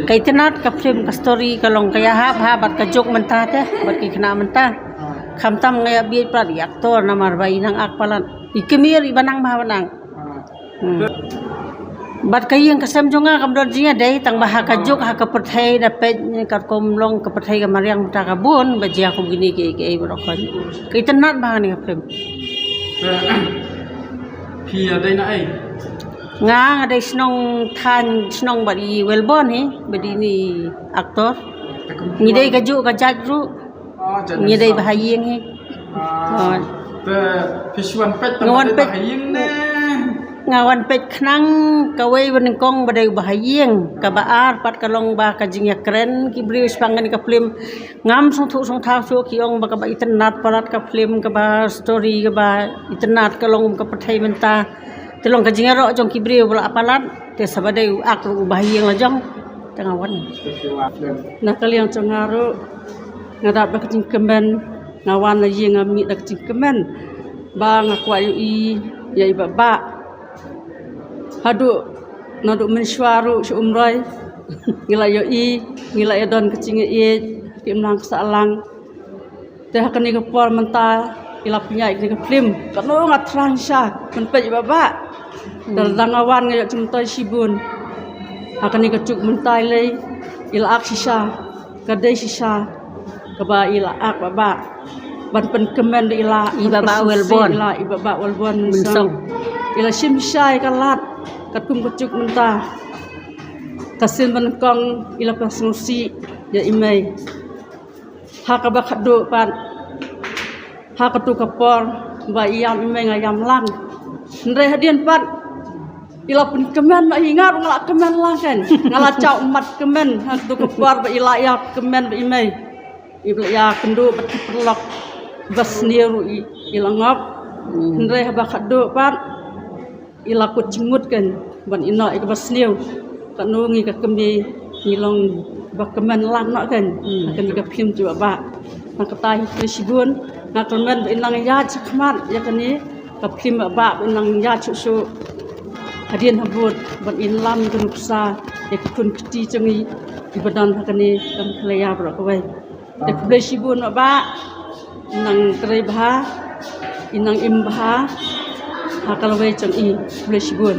Kay tinat ka film ka story kalong kaya habat ka joke mentah teh bat ki kena mentah kamtam ngaya bi pra aktor namar bai nang akpalan ikemir ibanang mahawanang bat kayeng kasam jonga kamdon jinga dai tang baha ka joke ha ka perthai dapat ka komlong ka perthai ka mariang ta ka bun baji aku gini ke brokon kay tinat bahan ni film Pi ada nak ai. Nga ada senong badi welbon badi ni aktor ngidai kaju kajat ru ngidai bahayeng Pe pisuan pet ngawan pet bahayeng ne. ngawan pet knang kawai benengkong badai bahayeng ka baar pat kalong ba kajing ya keren ki bris pangan ka film ngam song thu song thau so kiong ba ka ba itnat parat ka film ka ba story ka ba itnat kalong ka pathai menta telong kajing ro jong ki bri bala apalan te sabadai ak ru bahayeng la jong tangawan nah kaliang cengaro ngadat ba kajing kemen ngawan la yeng ami dak kajing kemen ba ngakwayu i ya ibaba hadu nadu mensuaru umrai ngila yo i ngila ya don kecing i kimlang salang teh kan ni kepor mental ila punya ni ke film kanu ngat transha menpe baba dardangawan ngayo cumtoy sibun akan ni kecuk mentai le ila ak sisa kadai sisa kaba ila ak baba ban pen kemen ila ibaba welbon ila ibaba welbon mensong ila simsai kalat katum kecuk mentah kasin menekong ila pasnusi ya imai hakaba khadu pan hakatu kapor ba iyam imai ngayam lang ndre hadian pan ila pun kemen ingat ngalak kemen lang kan ngala cau emat kemen hakatu kapor ba ila ya kemen ba imai ibla ya kendu perlok basniru ila ngap ndre haba khadu pan ila kut jimut kan ban ina ik basniu kanu ngi ka kemi ngilong bakemen lang nak kan akan ka phim coba ba nang katai sibun nak kemen inang ya chakmat ya kani ka phim ba inang ya chusu hadian habut ban inlam kunupsa ya kun kti changi ibadan kani kam khlaya bro kawai tek ble sibun ba nang treibha inang imbha hakalawai chang i ble sibun